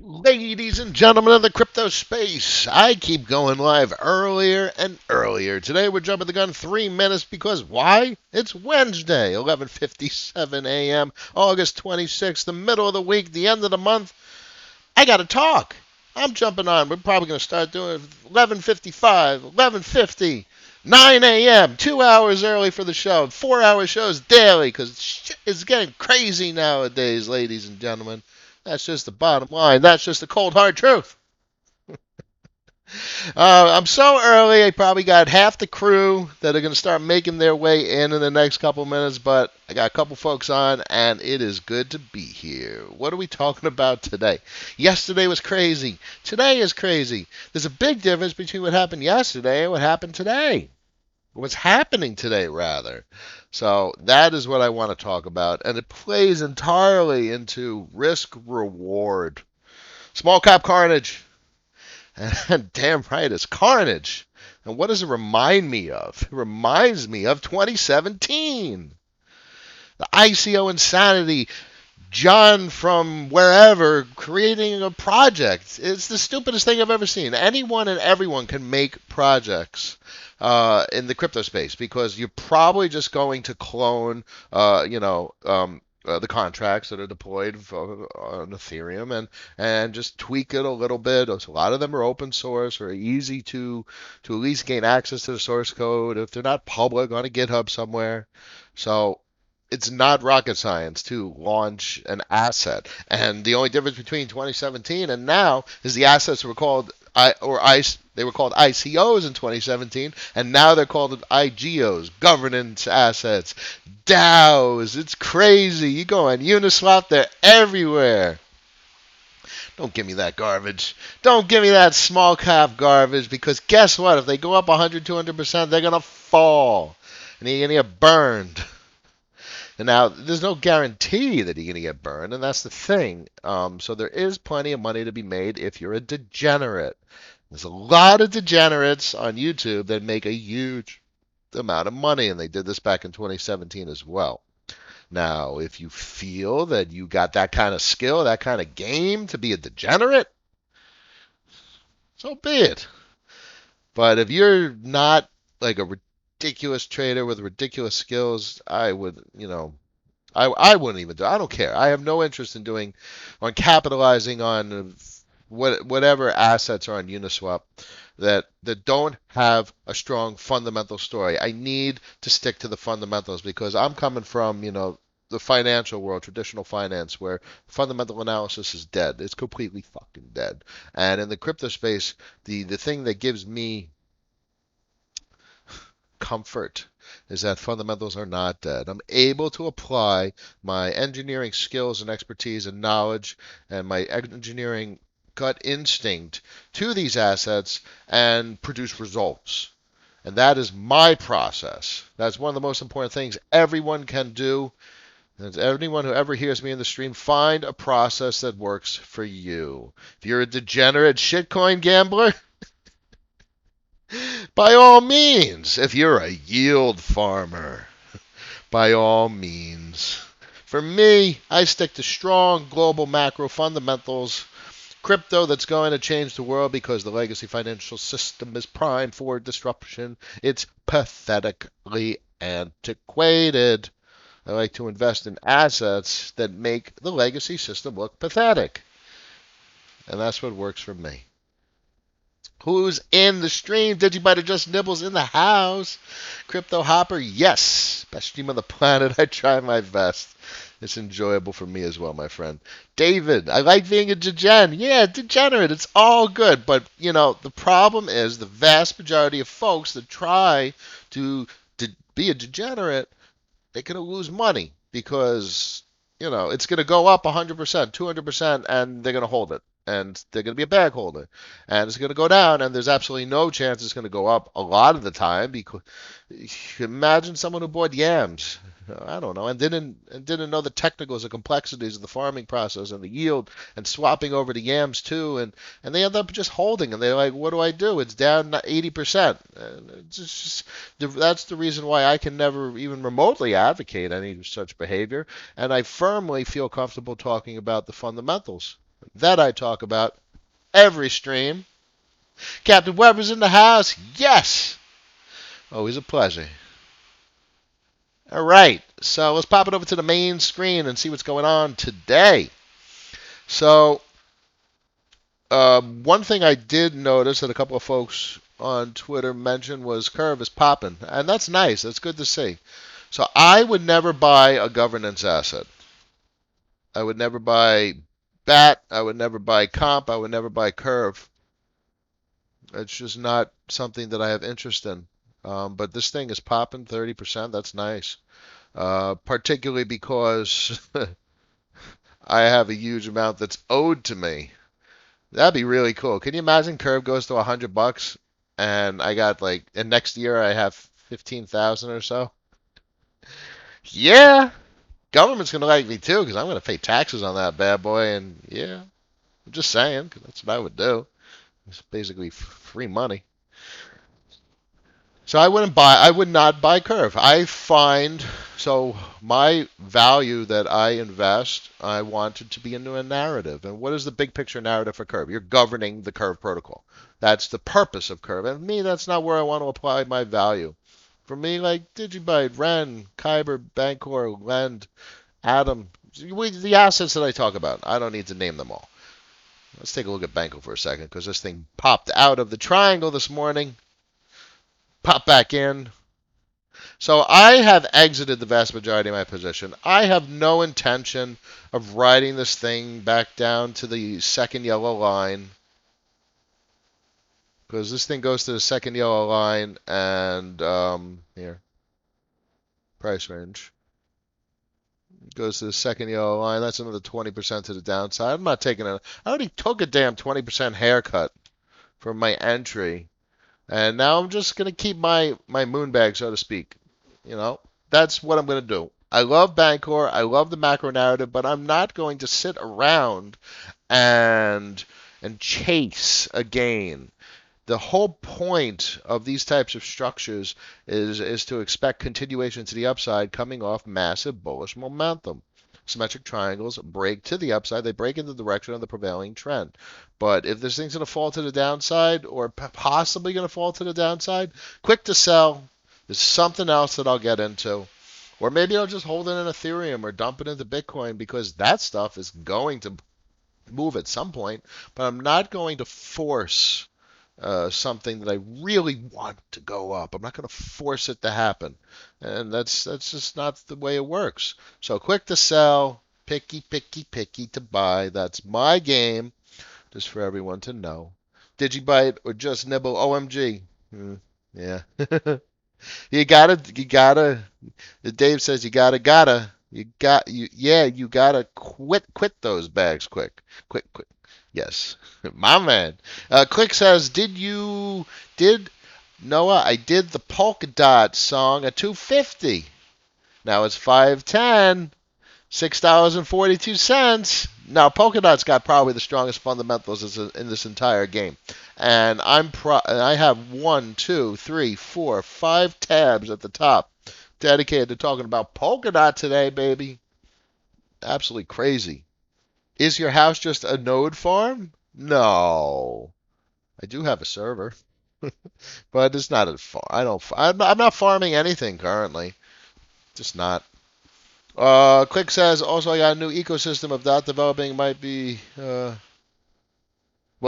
Ladies and gentlemen of the crypto space, I keep going live earlier and earlier. Today we're jumping the gun 3 minutes because why? It's Wednesday, 11:57 a.m., August 26th, the middle of the week, the end of the month. I gotta talk. I'm jumping on. We're probably gonna start doing 11:55, 11:50, 9 a.m., 2 hours early for the show, 4 hour shows daily because shit is getting crazy nowadays, ladies and gentlemen. That's just the bottom line. That's just the cold hard truth. I'm so early. I probably got half the crew that are going to start making their way in the next couple minutes, but I got a couple folks on, and it is good to be here. What are we talking about today? Yesterday was crazy. Today is crazy. There's a big difference between what happened yesterday and what happened today. What's happening today, rather. So that is what I want to talk about, and it plays entirely into risk reward. Small cap carnage. And damn right, it's Carnage. And what does it remind me of? It reminds me of 2017. The ICO insanity. John from wherever creating a project. It's the stupidest thing I've ever seen. Anyone and everyone can make projects in the crypto space because you're probably just going to clone, the contracts that are deployed on Ethereum and just tweak it a little bit. A lot of them are open source or easy to at least gain access to the source code if they're not public on a GitHub somewhere. So it's not rocket science to launch an asset. And the only difference between 2017 and now is the assets were called they were called ICOs in 2017, and now they're called IGOs, governance assets, DAOs. It's crazy. You go on Uniswap, they're everywhere. Don't give me that garbage. Don't give me that small cap garbage because guess what? If they go up 100, 200%, they're going to fall. And you're going to get burned. And now there's no guarantee that you're going to get burned, and that's the thing. So there is plenty of money to be made if you're a degenerate. There's a lot of degenerates on YouTube that make a huge amount of money, and they did this back in 2017 as well. Now, if you feel that you got that kind of skill, that kind of game to be a degenerate, so be it. But if you're not like a ridiculous trader with ridiculous skills, I would, I wouldn't even do. I don't care. I have no interest in doing on capitalizing on whatever assets are on Uniswap that don't have a strong fundamental story. I need to stick to the fundamentals because I'm coming from, the financial world, traditional finance, where fundamental analysis is dead. It's completely fucking dead. And in the crypto space, the thing that gives me comfort is that fundamentals are not dead. I'm able to apply my engineering skills and expertise and knowledge and my engineering gut instinct to these assets and produce results. And that is my process. That's one of the most important things everyone can do. And anyone who ever hears me in the stream, find a process that works for you. If you're a degenerate shitcoin gambler, by all means. If you're a yield farmer, by all means. For me, I stick to strong global macro fundamentals. Crypto that's going to change the world because the legacy financial system is primed for disruption. It's pathetically antiquated. I like to invest in assets that make the legacy system look pathetic. And that's what works for me. Who's in the stream? Digibiter Just Nibbles in the house. Crypto Hopper, yes. Best stream on the planet. I try my best. It's enjoyable for me as well, my friend. David, I like being a degen. Yeah, degenerate. It's all good. But, the problem is the vast majority of folks that try to be a degenerate, they're going to lose money because, it's going to go up 100%, 200%, and they're going to hold it. And they're going to be a bag holder. And it's going to go down, and there's absolutely no chance it's going to go up a lot of the time because imagine someone who bought yams. I don't know, and didn't know the technicals and complexities of the farming process and the yield and swapping over to yams too, and they end up just holding, and they're like, what do I do? It's down 80%. And it's just that's the reason why I can never even remotely advocate any such behavior, and I firmly feel comfortable talking about the fundamentals. that I talk about every stream. Captain Weber's in the house. Yes! Always a pleasure. All right, so let's pop it over to the main screen and see what's going on today. So, one thing I did notice that a couple of folks on Twitter mentioned was Curve is popping, and that's nice. That's good to see. So I would never buy a governance asset. I would never buy BAT. I would never buy Comp. I would never buy Curve. It's just not something that I have interest in. But this thing is popping 30%. That's nice. Particularly because I have a huge amount that's owed to me. That'd be really cool. Can you imagine Curve goes to $100 and I got and next year I have 15,000 or so? Yeah, government's gonna like me too because I'm gonna pay taxes on that bad boy. And yeah, I'm just saying 'cause that's what I would do. It's basically free money. So I would not buy Curve. I find, so my value that I invest, I want it to be into a narrative. And what is the big picture narrative for Curve? You're governing the Curve protocol. That's the purpose of Curve. And me, that's not where I want to apply my value. For me, like Digibyte, Ren, Kyber, Bancor, Lend, Atom, the assets that I talk about, I don't need to name them all. Let's take a look at Bancor for a second because this thing popped out of the triangle this morning. Pop back in. So I have exited the vast majority of my position. I have no intention of riding this thing back down to the second yellow line because this thing goes to the second yellow line and here, price range. Goes to the second yellow line. That's another 20% to the downside. I'm not taking it. I already took a damn 20% haircut from my entry. And now I'm just going to keep my moon bag, so to speak. You know, that's what I'm going to do. I love Bancor. I love the macro narrative, but I'm not going to sit around and chase a gain. The whole point of these types of structures is to expect continuation to the upside coming off massive bullish momentum. Symmetric triangles break to the upside. They break in the direction of the prevailing trend. But if this thing's going to fall to the downside or possibly going to fall to the downside, quick to sell. There's something else that I'll get into. Or maybe I'll just hold it in Ethereum or dump it into Bitcoin because that stuff is going to move at some point. But I'm not going to force something that I really want to go up. I'm not going to force it to happen. And that's just not the way it works. So quick to sell, picky, picky, picky to buy. That's my game, just for everyone to know. Digibyte or just nibble, OMG. Yeah. you gotta. Dave says you gotta. You gotta quit those bags quick. Quick. Yes, my man. Click says, did Noah? I did the polka dot song at 250. Now it's 510, $6.42. Now polka dot's got probably the strongest fundamentals in this entire game, and I have 1, 2, 3, 4, 5 tabs at the top dedicated to talking about polka dot today, baby. Absolutely crazy. Is your house just a node farm? No. I do have a server, but it's not a farm. I'm not farming anything currently. Just not. Click says also I got a new ecosystem of dot developing. Might be. Well,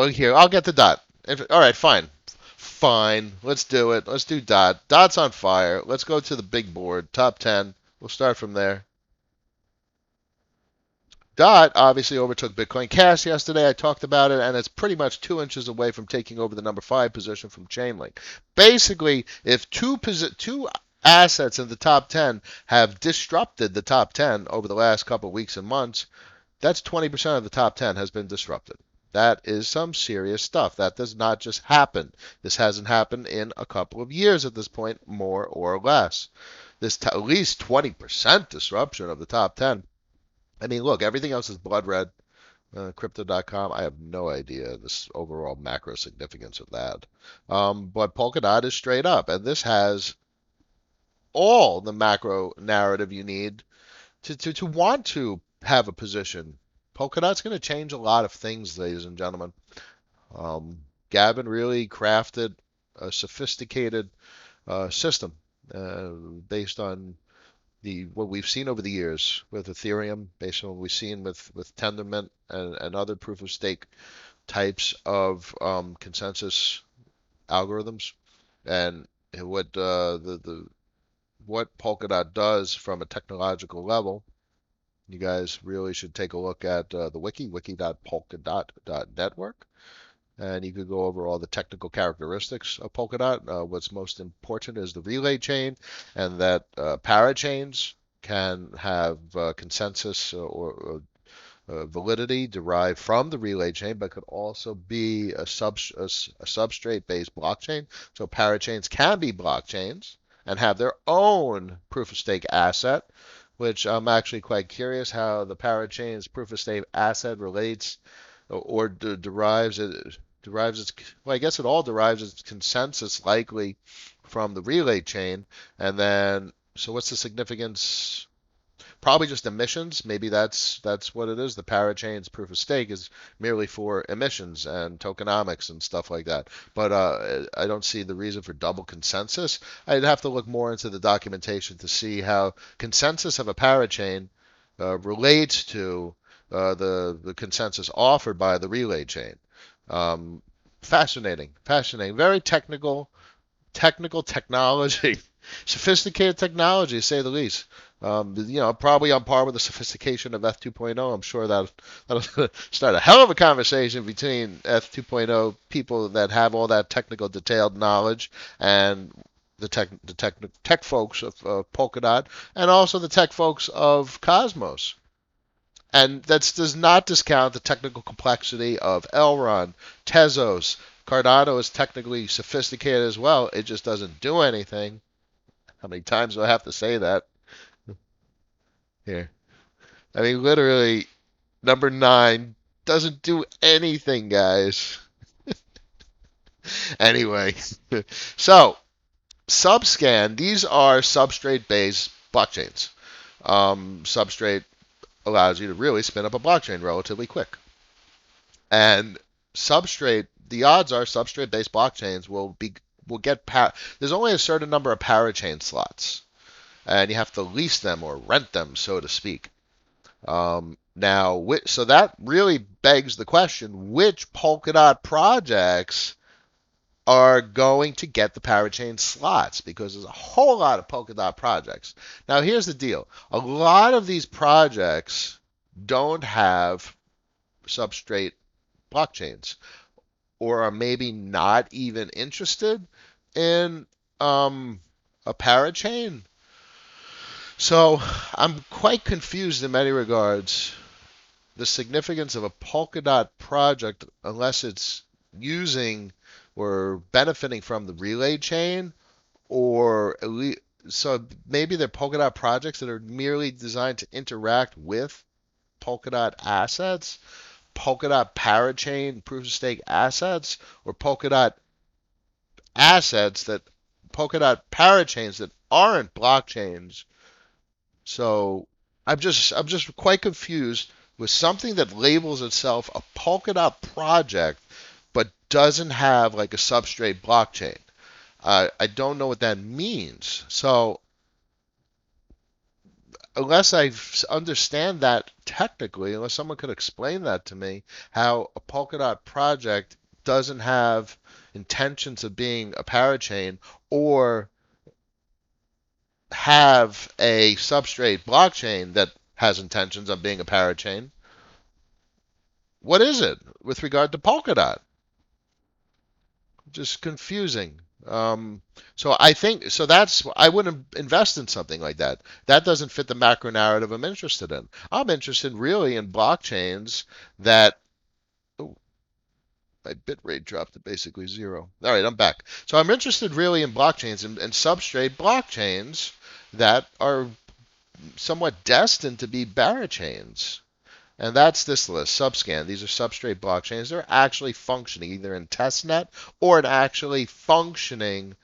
here I'll get the dot. All right, fine. Fine. Let's do it. Let's do dot. Dot's on fire. Let's go to the big board. Top 10. We'll start from there. Dot obviously overtook Bitcoin Cash yesterday. I talked about it, and it's pretty much 2 inches away from taking over the number 5 position from Chainlink. Basically, if two assets in the top 10 have disrupted the top 10 over the last couple of weeks and months, that's 20% of the top 10 has been disrupted. That is some serious stuff. That does not just happen. This hasn't happened in a couple of years at this point, more or less. At least 20% disruption of the top 10. I mean, look, everything else is blood red. Crypto.com, I have no idea this overall macro significance of that. But Polkadot is straight up, and this has the macro narrative you need to want to have a position Polkadot's going to change a lot of things, ladies and gentlemen. Gavin really crafted a sophisticated system based on what we've seen over the years with Ethereum, based on what we've seen with Tendermint and other proof of stake types of consensus algorithms, and what Polkadot does from a technological level. You guys really should take a look at the wiki.polkadot.network, and you could go over all the technical characteristics of Polkadot. What's most important is the relay chain, and that parachains can have consensus or validity derived from the relay chain, but could also be a substrate-based blockchain. So parachains can be blockchains and have their own proof of stake asset, which I'm actually quite curious how the parachain's proof of stake asset relates or derives its, well, I guess it all derives its consensus likely from the relay chain. And then, so what's the significance? Probably just emissions. Maybe that's what it is. The parachain's proof of stake is merely for emissions and tokenomics and stuff like that. But I don't see the reason for double consensus. I'd have to look more into the documentation to see how consensus of a parachain relates to the consensus offered by the relay chain. Fascinating, fascinating. Very technology, sophisticated technology, to say the least. Probably on par with the sophistication of F2.0. I'm sure that'll start a hell of a conversation between F2.0 people that have all that technical, detailed knowledge and the tech folks of Polkadot, and also the tech folks of Cosmos. And that does not discount the technical complexity of Elrond, Tezos. Cardano is technically sophisticated as well. It just doesn't do anything. How many times do I have to say that? Here. I mean, literally, number 9 doesn't do anything, guys. Anyway, so Subscan, these are substrate-based blockchains. Substrate allows you to really spin up a blockchain relatively quick. And the odds are substrate-based blockchains will get there's only a certain number of parachain slots, and you have to lease them or rent them, so to speak. So that really begs the question: which Polkadot projects are going to get the parachain slots? Because there's a whole lot of Polkadot projects. Now, here's the deal: a lot of these projects don't have substrate blockchains, or are maybe not even interested in a parachain. So I'm quite confused in many regards the significance of a Polkadot project unless it's using or benefiting from the relay chain, or at least, so maybe they're Polkadot projects that are merely designed to interact with Polkadot assets, Polkadot parachain proof of stake assets, or Polkadot parachains that aren't blockchains. So I'm just quite confused with something that labels itself a Polkadot project but doesn't have like a substrate blockchain. I don't know what that means. So unless I understand that technically, unless someone could explain that to me, how a Polkadot project doesn't have intentions of being a parachain or have a substrate blockchain that has intentions of being a parachain, what is it with regard to Polkadot? Just confusing. So I think I wouldn't invest in something like that. That doesn't fit the macro narrative I'm interested in. I'm interested really in blockchains that. Oh, my bitrate dropped to basically 0. All right, I'm back. So I'm interested really in blockchains and substrate blockchains that are somewhat destined to be parachains. And that's this list, Subscan. These are substrate blockchains. They're actually functioning either in testnet or an actually functioning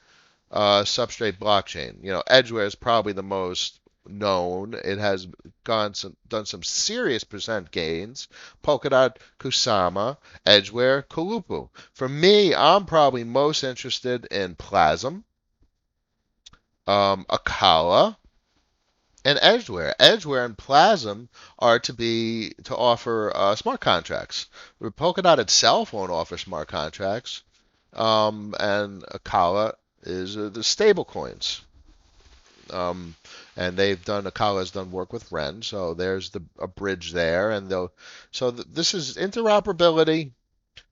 substrate blockchain. Edgeware is probably the most known. It has done some serious percent gains. Polkadot, Kusama, Edgeware, Kalupu. For me, I'm probably most interested in Plasm, Akala, and Edgeware. Edgeware and Plasm are to offer smart contracts. Polkadot itself won't offer smart contracts, and Akala is the stable coins. Um, and Akala has done work with Ren, so there's a bridge there, and this is interoperability,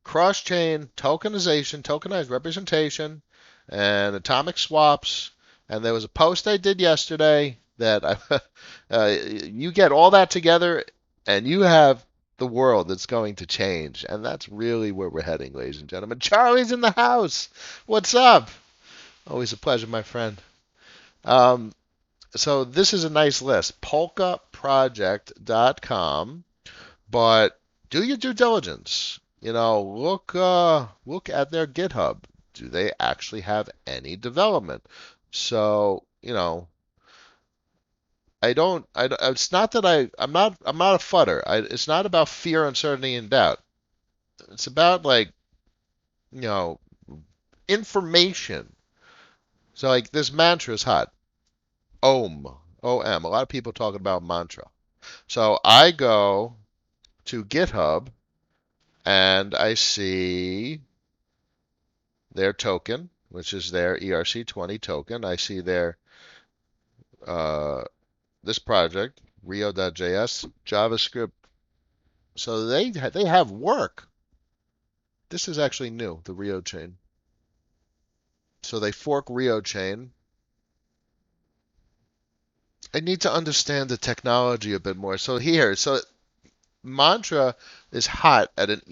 cross-chain tokenization, tokenized representation, and atomic swaps. And there was a post I did yesterday that you get all that together, and you have the world that's going to change, and that's really where we're heading, ladies and gentlemen. Charlie's in the house. What's up? Always a pleasure, my friend. Um, so this is a nice list, polkaproject.com, but do your due diligence. Look at their GitHub. Do they actually have any development? So, it's not that I'm not a fudder. It's not about fear, uncertainty, and doubt. It's about you know, information. So this mantra is hot. OM. OM. A lot of people talking about mantra. So I go to GitHub and I see their token, which is their ERC20 token. I see their this project, Rio.js, JavaScript. So they have work. This is actually new, the Rio chain. So they fork Rio chain. I need to understand the technology a bit more. So Mantra is hot as an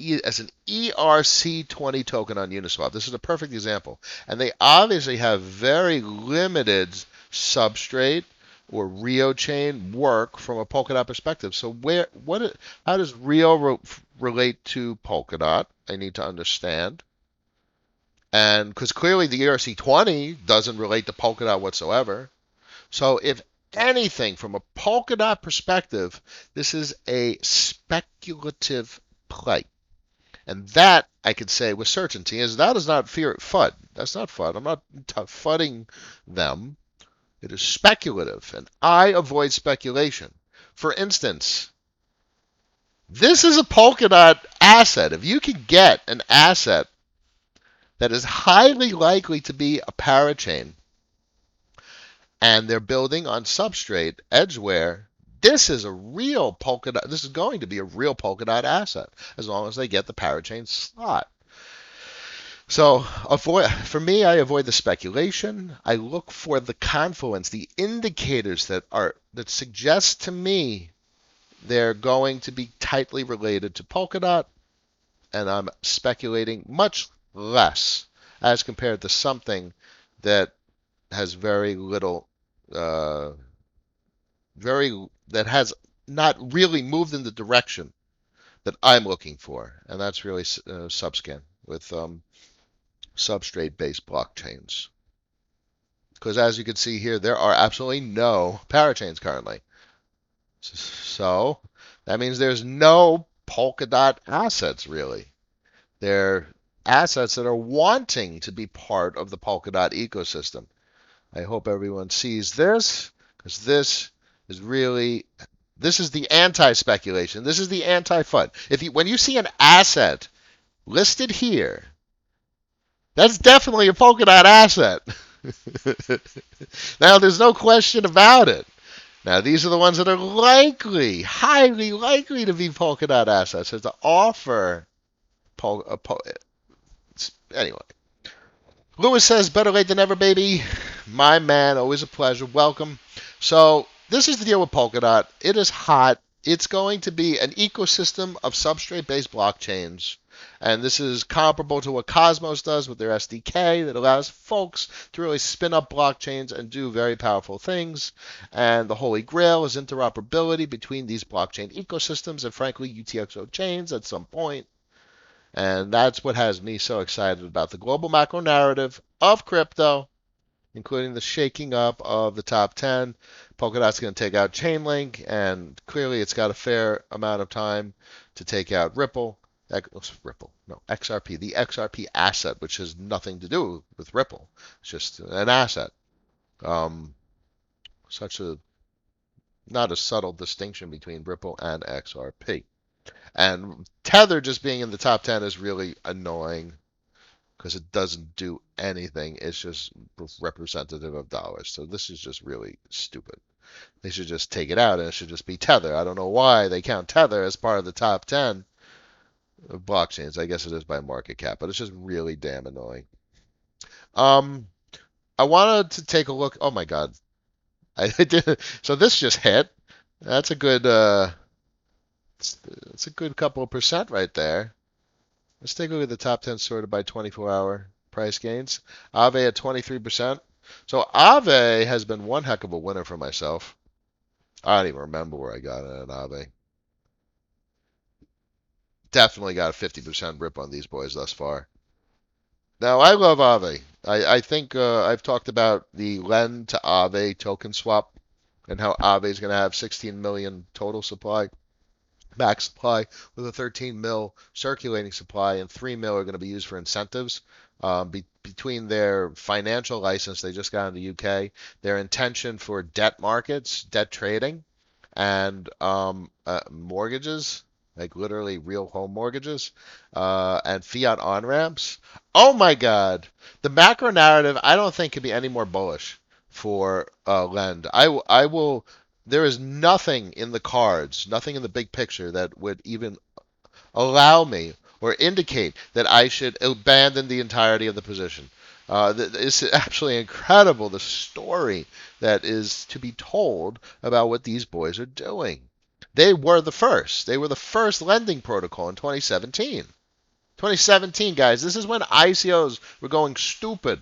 ERC20 token on Uniswap. This is a perfect example. And they obviously have very limited substrate or Rio chain work from a Polkadot perspective. So how does Rio relate to Polkadot? I need to understand. And because clearly the ERC20 doesn't relate to Polkadot whatsoever. So if anything from a Polkadot perspective, this is a speculative play. And that I could say with certainty is that is not FUD. That's not FUD. I'm not fudding them. It is speculative, and I avoid speculation. For instance, this is a Polkadot asset. If you can get an asset that is highly likely to be a parachain, and they're building on substrate Edgeware, this is a real Polkadot. This is going to be a real Polkadot asset as long as they get the parachain slot. So for me, I avoid the speculation. I look for the confluence, the indicators that suggest to me they're going to be tightly related to Polkadot, and I'm speculating much less as compared to something that has very little that has not really moved in the direction that I'm looking for, and that's really Subscan with substrate-based blockchains. Because as you can see here, there are absolutely no parachains currently. So that means there's no Polkadot assets really. They're assets that are wanting to be part of the Polkadot ecosystem. I hope everyone sees this, because this is the anti-speculation. This is the anti-FUD. When you see an asset listed here, that's definitely a Polkadot asset. Now, there's no question about it. Now, these are the ones that are highly likely to be Polkadot assets, so to offer anyway. Lewis says, better late than never, baby. My man, always a pleasure. Welcome. So this is the deal with Polkadot. It is hot. It's going to be an ecosystem of substrate-based blockchains. And this is comparable to what Cosmos does with their SDK that allows folks to really spin up blockchains and do very powerful things. And the holy grail is interoperability between these blockchain ecosystems and, frankly, UTXO chains at some point. And that's what has me so excited about the global macro narrative of crypto including the shaking up of the top 10. Polkadot's going to take out Chainlink, and clearly it's got a fair amount of time to take out Ripple. XRP, the XRP asset, which has nothing to do with Ripple. It's just an asset. Um, such a not a subtle distinction between Ripple and XRP. And Tether just being in the top 10 is really annoying because it doesn't do anything. It's just representative of dollars. So this is just really stupid. They should just take it out and it should just be Tether. I don't know why they count Tether as part of the top 10 of blockchains. I guess it is by market cap, but it's just really damn annoying. I wanted to take a look. Oh my God. I did. So this just hit. That's a good it's a good couple of percent right there. Let's take a look at the top 10 sorted by 24-hour price gains. Aave at 23%. So Aave has been one heck of a winner for myself. I don't even remember where I got it at Aave. Definitely got a 50% rip on these boys thus far. Now, I love Aave. I think I've talked about the Len to Aave token swap and how Aave is going to have 16 million total supply, max supply, with a 13 mil circulating supply, and 3 mil are going to be used for incentives. Between their financial license they just got in the UK, their intention for debt markets, debt trading, and mortgages, like literally real home mortgages, and fiat on-ramps. Oh my God. The macro narrative, I don't think could be any more bullish for Lend. I will. There is nothing in the cards, nothing in the big picture that would even allow me or indicate that I should abandon the entirety of the position. It's absolutely incredible, the story that is to be told about what these boys are doing. They were the first. They were the first lending protocol in 2017. 2017, guys, this is when ICOs were going stupid.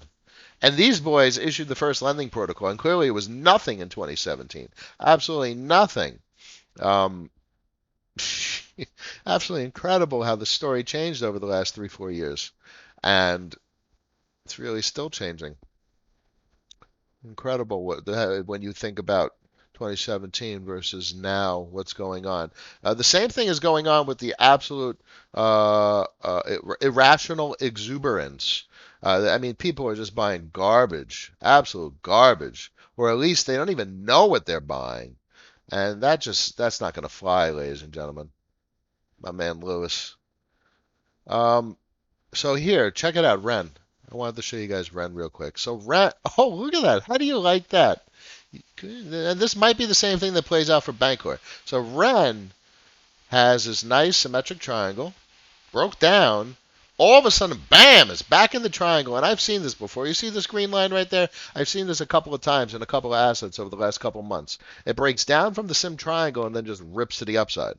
And these boys issued the first lending protocol, and clearly it was nothing in 2017. Absolutely nothing. Absolutely incredible how the story changed over the last 3-4 years. And it's really still changing. Incredible when you think about 2017 versus now, what's going on. The same thing is going on with the absolute irrational exuberance. I mean, people are just buying garbage, absolute garbage, or at least they don't even know what they're buying. And that's not going to fly, ladies and gentlemen. My man Lewis. So here, check it out, Ren. I wanted to show you guys Ren real quick. So Ren, oh, look at that. How do you like that? And this might be the same thing that plays out for Bancor. So Ren has this nice symmetric triangle, broke down, all of a sudden, bam, it's back in the triangle. And I've seen this before. You see this green line right there? I've seen this a couple of times in a couple of assets over the last couple of months. It breaks down from the sim triangle and then just rips to the upside.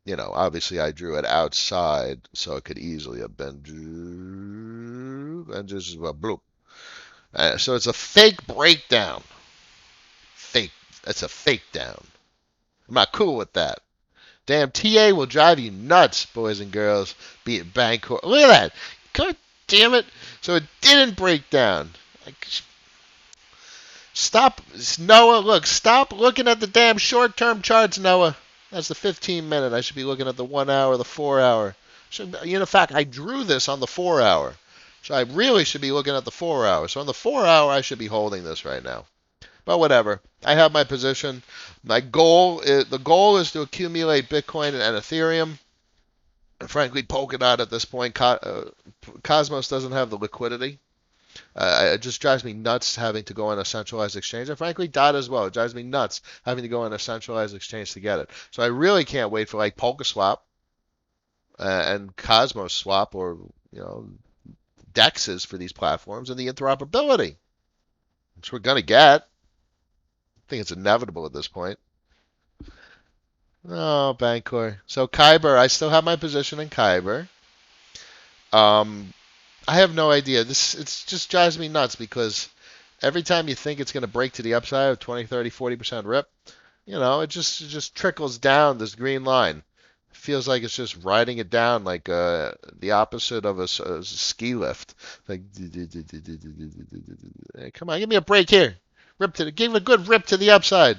You know, obviously I drew it outside, so it could easily have been and just bloop. So it's a fake breakdown. Fake. It's a fake down. I'm not cool with that. Damn, TA will drive you nuts, boys and girls. Be it Bancor. Look at that. God damn it. So it didn't break down. Stop. Noah, look. Stop looking at the damn short-term charts, Noah. That's the 15-minute. I should be looking at the 1 hour, the 4 hour. In fact, I drew this on the 4 hour. So I really should be looking at the 4 hour. So on the 4 hour, I should be holding this right now. But whatever. I have my position. The goal is to accumulate Bitcoin and Ethereum. And frankly, Polkadot at this point, Cosmos doesn't have the liquidity. It just drives me nuts having to go on a centralized exchange. And frankly, DOT as well. It drives me nuts having to go on a centralized exchange to get it. So I really can't wait for like PolkaSwap and Cosmos Swap, or DEXs for these platforms, and the interoperability, which we're going to get. I think it's inevitable at this point. Oh, Bancor. So Kyber, I still have my position in Kyber. I have no idea. It just drives me nuts because every time you think it's going to break to the upside of 20, 30, 40% rip, it just trickles down this green line. feels like it's just riding it down like the opposite of a ski lift. Like, hey, come on, give me a break here. Give it a good rip to the upside.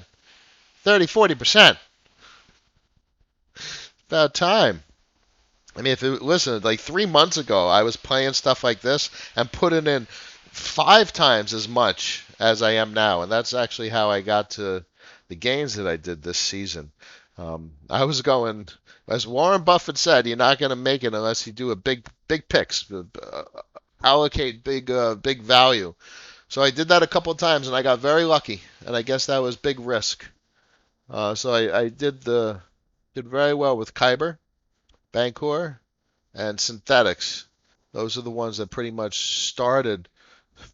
30, 40%. About time. I mean, listen, like 3 months ago, I was playing stuff like this and putting in 5 times as much as I am now, and that's actually how I got to the gains that I did this season. I was going, as Warren Buffett said, you're not going to make it unless you do a big picks, allocate big value. So I did that a couple of times, and I got very lucky, and I guess that was big risk. So I did very well with Kyber, Bancor, and Synthetics. Those are the ones that pretty much started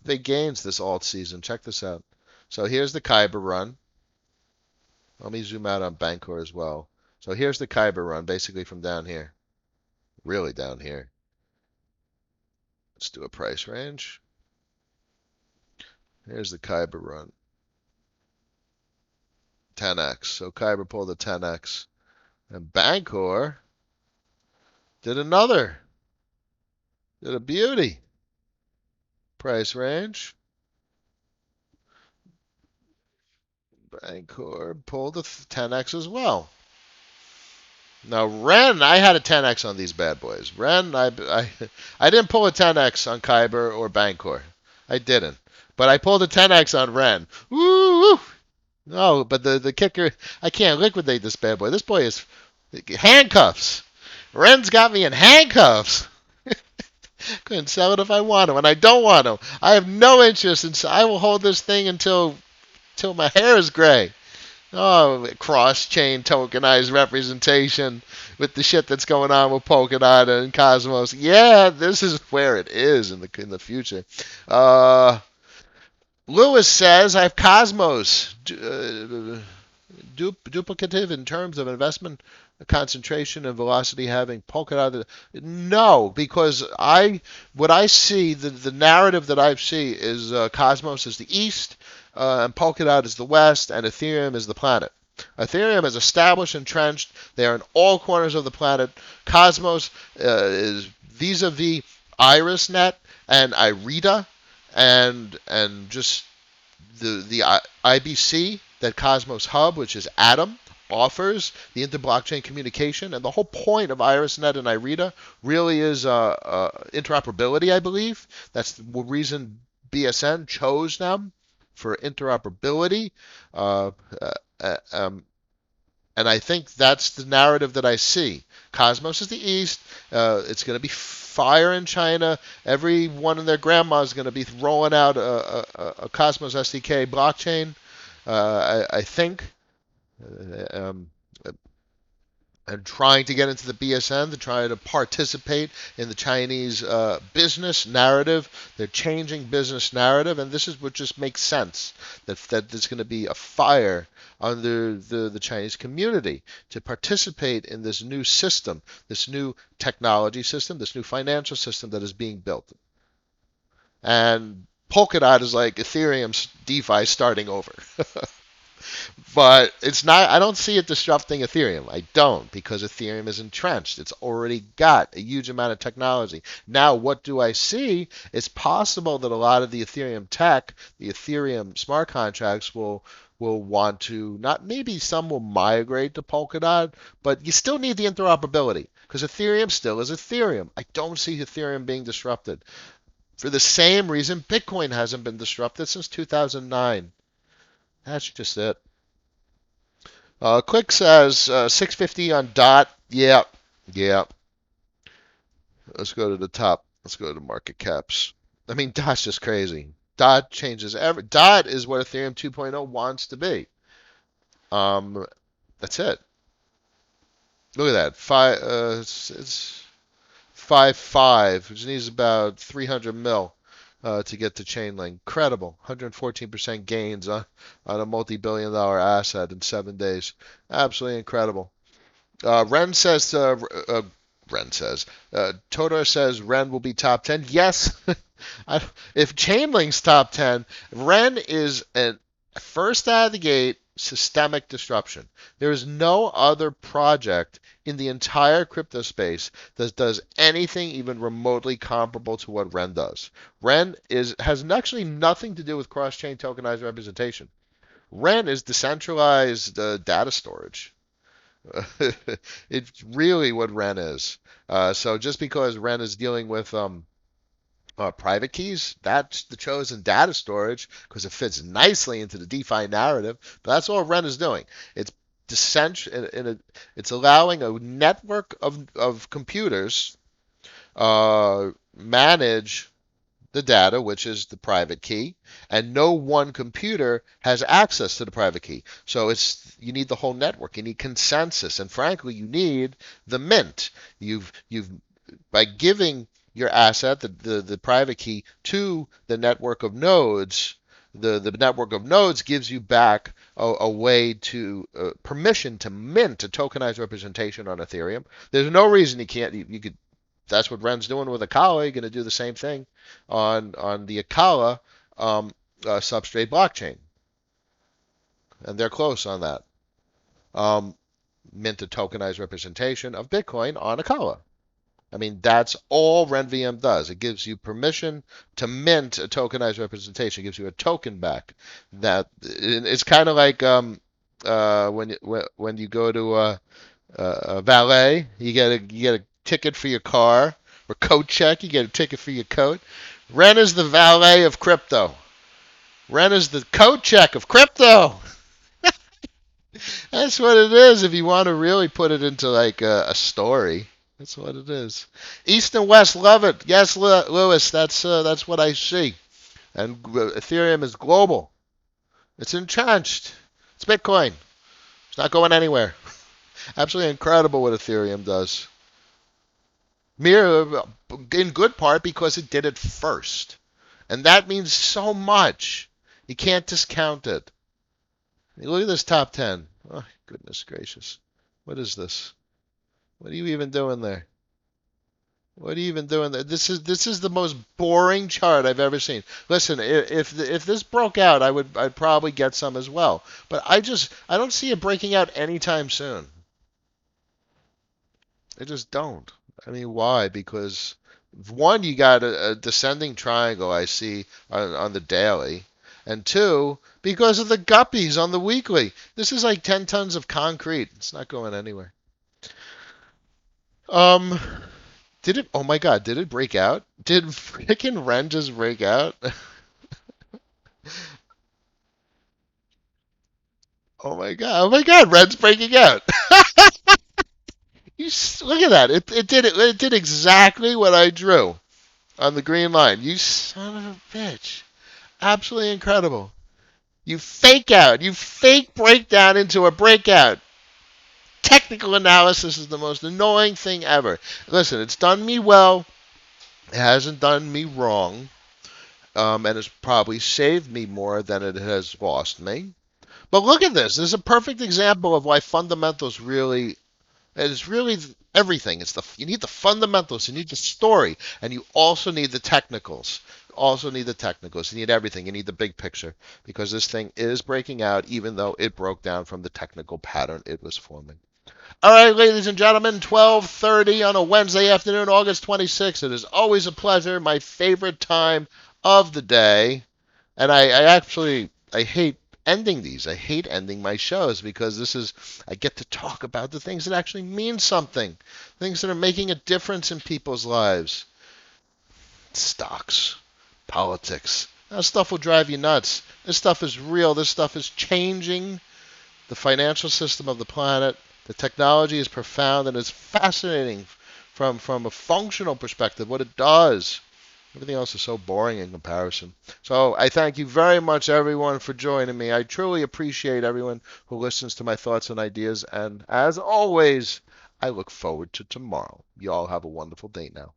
big gains this alt season. Check this out. So here's the Kyber run. Let me zoom out on Bancor as well. So here's the Kyber run, basically from down here. Really down here. Let's do a price range. Here's the Kyber run. 10x. So Kyber pulled a 10x. And Bancor did another. Did a beauty. Price range. Bancor pulled a 10x as well. Now Ren, I had a 10x on these bad boys. Ren, I didn't pull a 10x on Kyber or Bancor. I didn't. But I pulled a 10x on Ren. Woo! No, but the kicker, I can't liquidate this bad boy. This boy is handcuffs. Ren's got me in handcuffs. Couldn't sell it if I want to, and I don't want to. I have no interest in. I will hold this thing until my hair is gray. Oh, cross-chain tokenized representation with the shit that's going on with Polkadot and Cosmos. Yeah, this is where it is in the future. Lewis says I have Cosmos duplicative in terms of investment concentration and velocity having Polkadot. No, because what I see, the narrative that I see is Cosmos is the east, and Polkadot is the west, and Ethereum is the planet. Ethereum is established, entrenched. They are in all corners of the planet. Cosmos is vis-a-vis IrisNet and IRIDA and just the IBC that Cosmos Hub, which is Atom, offers, the inter-blockchain communication. And the whole point of IrisNet and IRIDA really is interoperability, I believe. That's the reason BSN chose them, for interoperability. And I think that's the narrative that I see. Cosmos is the east. It's going to be fire in China. Everyone and their grandma is going to be rolling out a Cosmos SDK blockchain. I think. And trying to get into the BSN to try to participate in the Chinese business narrative. They're changing business narrative, and this is what just makes sense, that there's going to be a fire under the Chinese community to participate in this new system, this new technology system, this new financial system that is being built. And Polkadot is like Ethereum's DeFi starting over. But it's not. I don't see it disrupting Ethereum. I don't, because Ethereum is entrenched. It's already got a huge amount of technology. Now, what do I see? It's possible that a lot of the Ethereum tech, the Ethereum smart contracts, will want to, not, maybe some will migrate to Polkadot, but you still need the interoperability, because Ethereum still is Ethereum. I don't see Ethereum being disrupted. For the same reason, Bitcoin hasn't been disrupted since 2009. That's just it. Quick says 650 on DOT. Yeah. Let's go to the top. Let's go to market caps. I mean, DOT's just crazy. DOT changes every. DOT is what Ethereum 2.0 wants to be. That's it. Look at that. It's 5.5, which needs about 300 mil. To get to Chainlink. Incredible. 114% gains on a multi-billion-dollar asset in 7 days. Absolutely incredible. Ren says, Todor says Ren will be top 10. Yes. If Chainlink's top 10, Ren is first out of the gate, systemic disruption. There is no other project in the entire crypto space that does anything even remotely comparable to what Ren does. Ren has actually nothing to do with cross-chain tokenized representation. Ren is decentralized data storage. It's really what Ren is. So just because Ren is dealing with private keys, that's the chosen data storage because it fits nicely into the DeFi narrative. But that's all Ren is doing. It's it's allowing a network of computers manage the data, which is the private key, and no one computer has access to the private key. So you need the whole network. You need consensus, and frankly, you need the mint. You've by giving your asset, the private key, to the network of nodes. The network of nodes gives you back a way to permission to mint a tokenized representation on Ethereum. There's no reason you can't. You could. That's what Ren's doing with Akala. You're going to do the same thing on the Akala substrate blockchain, and they're close on that. Mint a tokenized representation of Bitcoin on Akala. I mean, that's all RenVM does. It gives you permission to mint a tokenized representation. It gives you a token back. That it's kind of like when you go to a valet, you get a ticket for your car, or coat check. You get a ticket for your coat. Ren is the valet of crypto. Ren is the coat check of crypto. That's what it is. If you want to really put it into like a story. That's what it is. East and West love it. Yes, Lewis, that's what I see. And Ethereum is global. It's entrenched. It's Bitcoin. It's not going anywhere. Absolutely incredible what Ethereum does. In good part because it did it first. And that means so much. You can't discount it. Look at this top 10. Oh, goodness gracious. What is this? What are you even doing there? What are you even doing there? This is the most boring chart I've ever seen. Listen, if this broke out, I'd probably get some as well. But I don't see it breaking out anytime soon. I just don't. I mean, why? Because one, you got a descending triangle I see on the daily, and two, because of the guppies on the weekly. This is like 10 tons of concrete. It's not going anywhere. Did it? Oh my God! Did it break out? Did frickin' Ren just break out? Oh my God! Oh my God! Ren's breaking out. Look at that! It did exactly what I drew on the green line. You son of a bitch! Absolutely incredible. You fake out. You fake breakdown into a breakout. Technical analysis is the most annoying thing ever. Listen, it's done me well. It hasn't done me wrong. And it's probably saved me more than it has lost me. But look at this. This is a perfect example of why fundamentals really, it's really everything. You need the fundamentals, you need the story, and you also need the technicals. You need everything. You need the big picture because this thing is breaking out even though it broke down from the technical pattern it was forming. All right, ladies and gentlemen, 12:30 on a Wednesday afternoon, August 26th. It is always a pleasure, my favorite time of the day. And I hate ending these. I hate ending my shows because I get to talk about the things that actually mean something, things that are making a difference in people's lives. Stocks, politics. That stuff will drive you nuts. This stuff is real. This stuff is changing the financial system of the planet. The technology is profound and it's fascinating from a functional perspective, what it does. Everything else is so boring in comparison. So I thank you very much, everyone, for joining me. I truly appreciate everyone who listens to my thoughts and ideas. And as always, I look forward to tomorrow. You all have a wonderful day now.